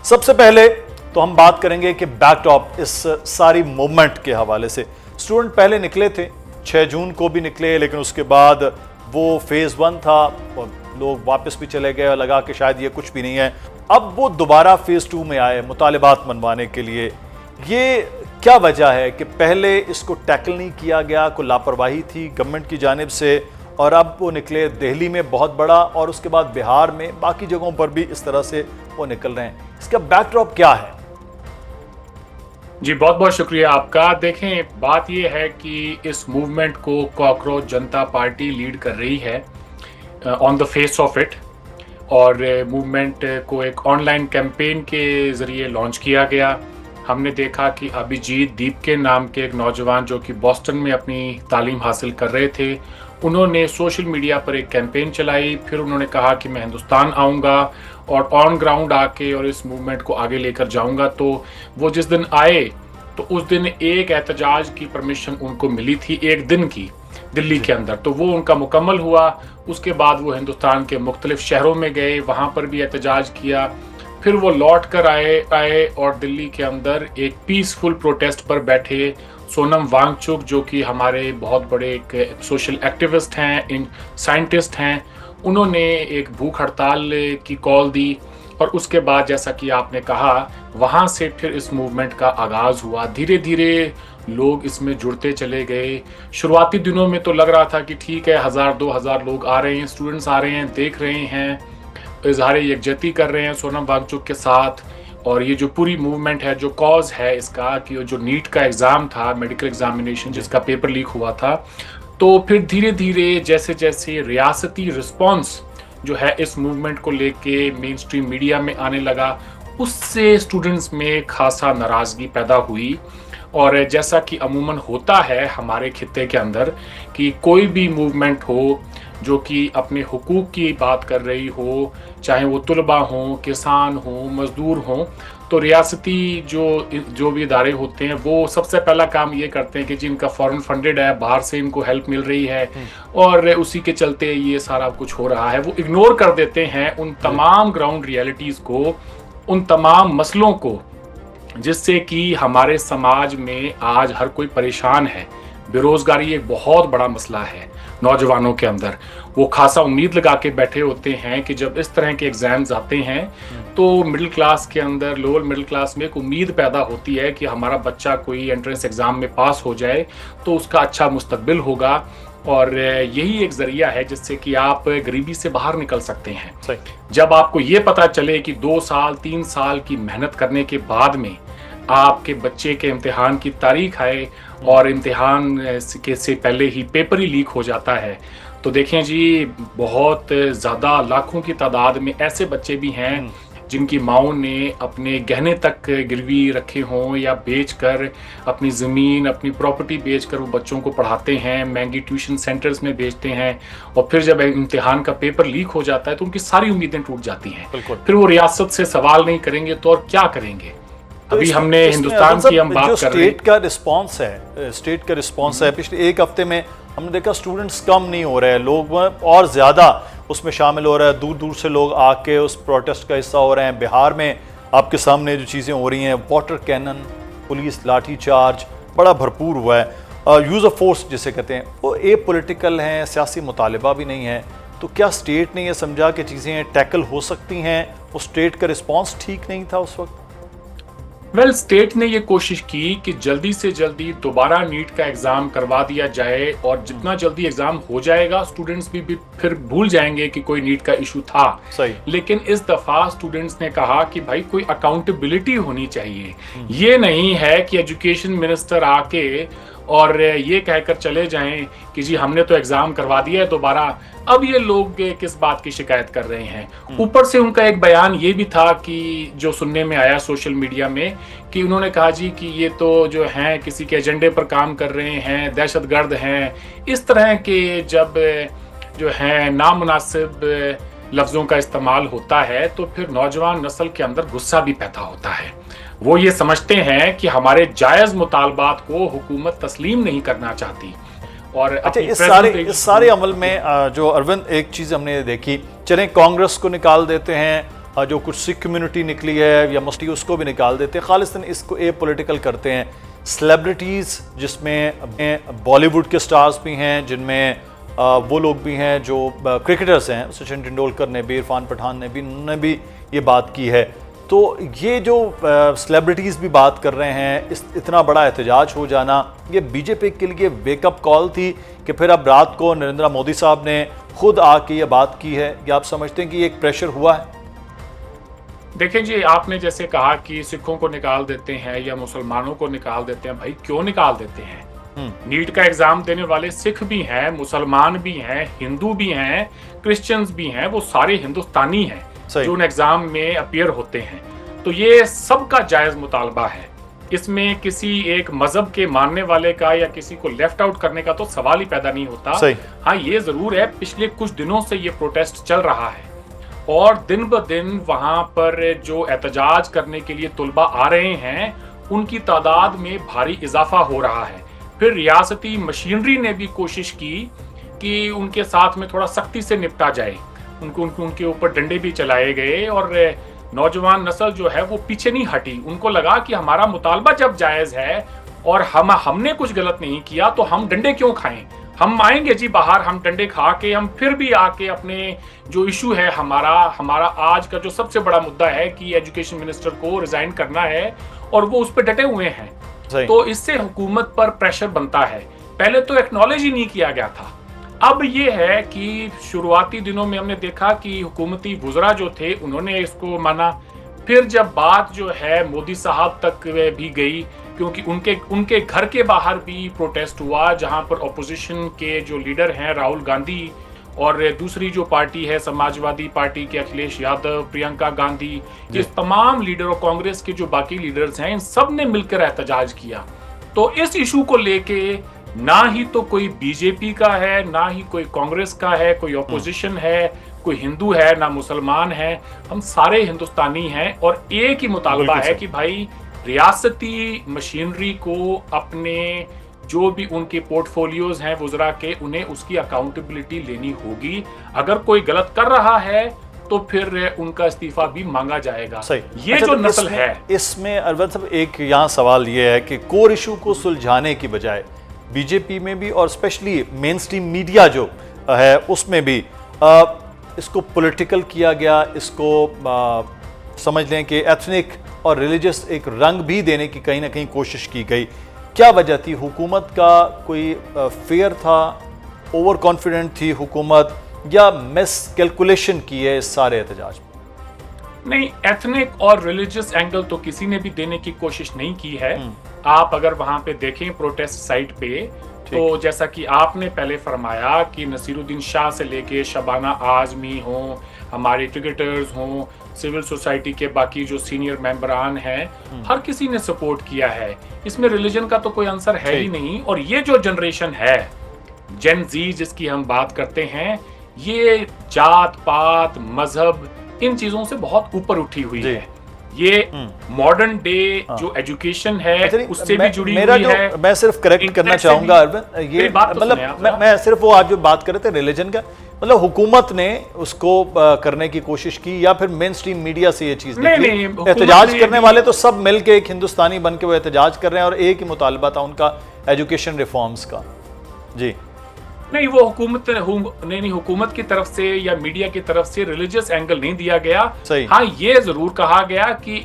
सबसे पहले तो हम बात करेंगे कि बैकड्रॉप इस सारी मूवमेंट के हवाले से। स्टूडेंट पहले निकले थे, 6 जून को भी निकले, लेकिन उसके बाद वो फेज़ 1 था और लोग वापस भी चले गए और लगा कि शायद ये कुछ भी नहीं है। अब वो दोबारा फेज़ 2 में आए मुतालिबात मनवाने के लिए। ये क्या वजह है कि पहले इसको टैकल नहीं किया गया, कोई लापरवाही थी गवर्नमेंट की जानिब से, और अब वो निकले दिल्ली में बहुत बड़ा और उसके बाद बिहार में, बाकी जगहों पर भी इस तरह से वो निकल रहे हैं। इसका बैकड्रॉप क्या है? जी बहुत बहुत शुक्रिया आपका। देखें, बात यह है कि इस मूवमेंट को कॉकरोच जनता पार्टी लीड कर रही है on the face of it, और मूवमेंट को एक ऑनलाइन कैंपेन के ज़रिए लॉन्च किया गया। हमने देखा कि अभिजीत दीप के नाम के एक नौजवान जो कि बॉस्टन में अपनी तालीम हासिल कर रहे थे, उन्होंने सोशल मीडिया पर एक कैंपेन चलाई। फिर उन्होंने कहा कि मैं हिंदुस्तान आऊँगा और ऑन ग्राउंड आके और इस मूवमेंट को आगे लेकर जाऊँगा। तो वो जिस दिन आए तो उस दिन एक एहतजाज की परमिशन उनको मिली थी, एक दिन की, दिल्ली के अंदर। तो वो उनका मुकम्मल हुआ। उसके बाद वो हिंदुस्तान के मुख्तलिफ शहरों में गए, वहाँ पर भी एहतजाज किया। फिर वो लौट कर आए और दिल्ली के अंदर एक पीसफुल प्रोटेस्ट पर बैठे। सोनम वांगचुक जो कि हमारे बहुत बड़े एक सोशल एक्टिविस्ट हैं, इन साइंटिस्ट हैं, उन्होंने एक भूख हड़ताल की कॉल दी। और उसके बाद जैसा कि आपने कहा, वहाँ से फिर इस मूवमेंट का आगाज़ हुआ। धीरे धीरे लोग इसमें जुड़ते चले गए। शुरुआती दिनों में तो लग रहा था कि ठीक है, 1000-2000 लोग आ रहे हैं, स्टूडेंट्स आ रहे हैं, देख रहे हैं, इजहार यकजहती कर रहे हैं सोनम वांगचुक के साथ। और ये जो पूरी मूवमेंट है, जो कॉज है इसका, कि जो नीट का एग्ज़ाम था, मेडिकल एग्जामिनेशन, जिसका पेपर लीक हुआ था, तो फिर धीरे धीरे जैसे जैसे रियासती रिस्पॉन्स जो है इस मूवमेंट को लेके मेन स्ट्रीम मीडिया में आने लगा, उससे स्टूडेंट्स में खासा नाराज़गी पैदा हुई। और जैसा कि अमूमन होता है हमारे खित्ते के अंदर कि कोई भी मूवमेंट हो जो कि अपने हुकूक की बात कर रही हो, चाहे वो तुलबा हों, किसान हों, मजदूर हों, तो रियासती जो भी इदारे होते हैं वो सबसे पहला काम ये करते हैं कि जिनका फॉरेन फंडेड है, बाहर से इनको हेल्प मिल रही है और उसी के चलते ये सारा कुछ हो रहा है, वो इग्नोर कर देते हैं उन तमाम ग्राउंड रियलिटीज़ को, उन तमाम मसलों को जिससे कि हमारे समाज में आज हर कोई परेशान है। बेरोजगारी एक बहुत बड़ा मसला है नौजवानों के अंदर। वो खासा उम्मीद लगा के बैठे होते हैं कि जब इस तरह के एग्जाम्स आते हैं तो मिडिल क्लास के अंदर, लोअर मिडिल क्लास में एक उम्मीद पैदा होती है कि हमारा बच्चा कोई एंट्रेंस एग्जाम में पास हो जाए तो उसका अच्छा मुस्तकबिल होगा। और यही एक जरिया है जिससे कि आप गरीबी से बाहर निकल सकते हैं। जब आपको ये पता चले कि 2 साल 3 साल की मेहनत करने के बाद में आपके बच्चे के इम्तिहान की तारीख आए और इम्तिहान के से पहले ही पेपर ही लीक हो जाता है, तो देखें जी, बहुत ज़्यादा लाखों की तादाद में ऐसे बच्चे भी हैं जिनकी माओं ने अपने गहने तक गिरवी रखे हों या बेचकर, अपनी ज़मीन, अपनी प्रॉपर्टी बेचकर वो बच्चों को पढ़ाते हैं, महंगी ट्यूशन सेंटर्स में भेजते हैं। और फिर जब इम्तिहान का पेपर लीक हो जाता है तो उनकी सारी उम्मीदें टूट जाती हैं। फिर वो रियासत से सवाल नहीं करेंगे तो और क्या करेंगे। अभी हमने हिंदुस्तान की हम बात कर रहे हैं, स्टेट का रिस्पॉन्स है। पिछले एक हफ्ते में हमने देखा स्टूडेंट्स कम नहीं हो रहे हैं, लोग और ज़्यादा उसमें शामिल हो रहे हैं। दूर दूर से लोग आके उस प्रोटेस्ट का हिस्सा हो रहे हैं। बिहार में आपके सामने जो चीज़ें हो रही हैं, वाटर कैनन, पुलिस लाठी चार्ज बड़ा भरपूर हुआ है। यूज़ ऑफ फोर्स जिसे कहते हैं, वो ए पॉलिटिकल हैं, सियासी मुतालिबा भी नहीं है। तो क्या स्टेट ने ये समझा कि चीज़ें टैकल हो सकती हैं? वो स्टेट का रिस्पॉन्स ठीक नहीं था उस वक्त? स्टेट ने ये कोशिश की कि जल्दी से जल्दी दोबारा नीट का एग्जाम करवा दिया जाए, और जितना जल्दी एग्जाम हो जाएगा स्टूडेंट्स भी फिर भूल जाएंगे कि कोई नीट का इशू था। सही। लेकिन इस दफा स्टूडेंट्स ने कहा कि भाई कोई अकाउंटेबिलिटी होनी चाहिए। ये नहीं है कि एजुकेशन मिनिस्टर आके और ये कहकर चले जाएं कि जी हमने तो एग्जाम करवा दिया है दोबारा, अब ये लोग किस बात की शिकायत कर रहे हैं। ऊपर से उनका एक बयान ये भी था कि जो सुनने में आया सोशल मीडिया में, कि उन्होंने कहा जी कि ये तो जो हैं किसी के एजेंडे पर काम कर रहे हैं, दहशतगर्द हैं। इस तरह के जब जो हैं नामुनासिब लफ्ज़ों का इस्तेमाल होता है तो फिर नौजवान नस्ल के अंदर गुस्सा भी पैदा होता है। वो ये समझते हैं कि हमारे जायज़ मुतालबात को हुकूमत तस्लीम नहीं करना चाहती। और अच्छा, इस सारे अमल में जो अरविंद, एक चीज़ हमने देखी, चलें कांग्रेस को निकाल देते हैं जो कुछ सिख कम्युनिटी निकली है या मस्ती उसको भी निकाल देते हैं, खालिस्तान इसको ए पॉलिटिकल करते हैं। सेलिब्रिटीज़ जिसमें बॉलीवुड के स्टार्स भी हैं, जिनमें वो लोग भी हैं जो क्रिकेटर्स हैं, सचिन तेंदुलकर ने भी, इरफान पठान ने भी, उन्होंने भी ये बात की है। तो ये जो सेलिब्रिटीज़ भी बात कर रहे हैं, इतना बड़ा एहतजाज हो जाना, ये बीजेपी के लिए वेकअप कॉल थी कि फिर अब रात को नरेंद्र मोदी साहब ने खुद आके ये बात की है, कि आप समझते हैं कि ये एक प्रेशर हुआ है? देखें जी, आपने जैसे कहा कि सिखों को निकाल देते हैं या मुसलमानों को निकाल देते हैं, भाई क्यों निकाल देते हैं? नीट का एग्जाम देने वाले सिख भी हैं, मुसलमान भी हैं, हिंदू भी हैं, क्रिश्चियंस भी हैं, वो सारे हिंदुस्तानी हैं जो उन एग्जाम में अपीयर होते हैं। तो ये सबका जायज मुतालबा है, इसमें किसी एक मजहब के मानने वाले का या किसी को लेफ्ट आउट करने का तो सवाल ही पैदा नहीं होता। हाँ, ये जरूर है, पिछले कुछ दिनों से ये प्रोटेस्ट चल रहा है और दिन ब दिन वहां पर जो एहतजाज करने के लिए तुलबा आ रहे हैं, उनकी तादाद में भारी इजाफा हो रहा है। फिर रियासती मशीनरी ने भी कोशिश की कि उनके साथ में थोड़ा सख्ती से निपटा जाए, उनके ऊपर डंडे भी चलाए गए और नौजवान नस्ल जो है वो पीछे नहीं हटी। उनको लगा कि हमारा मुतालबा जब जायज है और हमने कुछ गलत नहीं किया तो हम डंडे क्यों खाएं, हम आएंगे जी बाहर, हम डंडे खा के हम फिर भी आके अपने जो इशू है हमारा आज का जो सबसे बड़ा मुद्दा है कि एजुकेशन मिनिस्टर को रिजाइन करना है, और वो उस पर डटे हुए हैं। तो इससे हुकूमत पर प्रेशर बनता है। पहले तो एक्नॉलेज ही नहीं किया गया था। अब ये है कि शुरुआती दिनों में हमने देखा कि हुकूमती वुज़रा जो थे उन्होंने इसको माना, फिर जब बात जो है मोदी साहब तक भी गई, क्योंकि उनके घर के बाहर भी प्रोटेस्ट हुआ, जहां पर अपोजिशन के जो लीडर हैं राहुल गांधी और दूसरी जो पार्टी है समाजवादी पार्टी के अखिलेश यादव, प्रियंका गांधी, ये तमाम लीडर और कांग्रेस के जो बाकी लीडर्स हैं, इन सब ने मिलकर एहतजाज किया। तो इस इशू को लेके ना ही तो कोई बीजेपी का है, ना ही कोई कांग्रेस का है, कोई अपोजिशन है, कोई हिंदू है, ना मुसलमान है, हम सारे हिंदुस्तानी हैं और एक ही मुतालबा है कि भाई रियासती मशीनरी को अपने जो भी उनके पोर्टफोलियोज हैं वुज़रा के, उन्हें उसकी अकाउंटेबिलिटी लेनी होगी। अगर कोई गलत कर रहा है तो फिर उनका इस्तीफा भी मांगा जाएगा। ये अच्छा, जो नस्ल है इसमें अरविंद साहब एक यहाँ सवाल ये है कि कोर इशू को सुलझाने की बजाय बीजेपी में भी और स्पेशली मेन स्ट्रीम मीडिया जो है उसमें भी इसको पॉलिटिकल किया गया, इसको समझ लें कि एथनिक और रिलीजियस एक रंग भी देने की कहीं ना कहीं कोशिश की गई। क्या वजह थी? हुकूमत का कोई फेयर था, ओवर कॉन्फिडेंट थी हुकूमत, या मिस कैलकुलेशन की है इस सारे एहतजाज में? नहीं, एथनिक और रिलीजियस एंगल तो किसी ने भी देने की कोशिश नहीं की है। आप अगर वहां पे देखें प्रोटेस्ट साइट पे, तो जैसा कि आपने पहले फरमाया कि नसीरुद्दीन शाह से लेके शबाना आजमी हों, हमारे क्रिकेटर्स हों, सिविल सोसाइटी के बाकी जो सीनियर मेंबरान हैं, हर किसी ने सपोर्ट किया है। इसमें रिलीजन का तो कोई आंसर है ही नहीं। और ये जो जनरेशन है जेन जी जिसकी हम बात करते हैं, ये जात पात मजहब इन चीजों से बहुत ऊपर उठी हुई है। ये मॉडर्न डे जो एजुकेशन है उससे भी जुड़ी हुई है। मैं सिर्फ करेक्ट करना चाहूंगा अरविंद, ये मतलब मैं सिर्फ वो आज जो बात कर रहे थे रिलीजन का, मतलब हुकूमत ने उसको करने की कोशिश की या फिर मेन स्ट्रीम मीडिया से ये चीज निकली? एहतजाज करने वाले तो सब मिलके एक हिंदुस्तानी बन के वो एहतजाज कर रहे हैं और एक ही मुतालबा था उनका एजुकेशन रिफॉर्म्स का। जी नहीं, वो हुकूमत की तरफ से या मीडिया की तरफ से रिलीजियस एंगल नहीं दिया गया। हाँ, ये जरूर कहा गया कि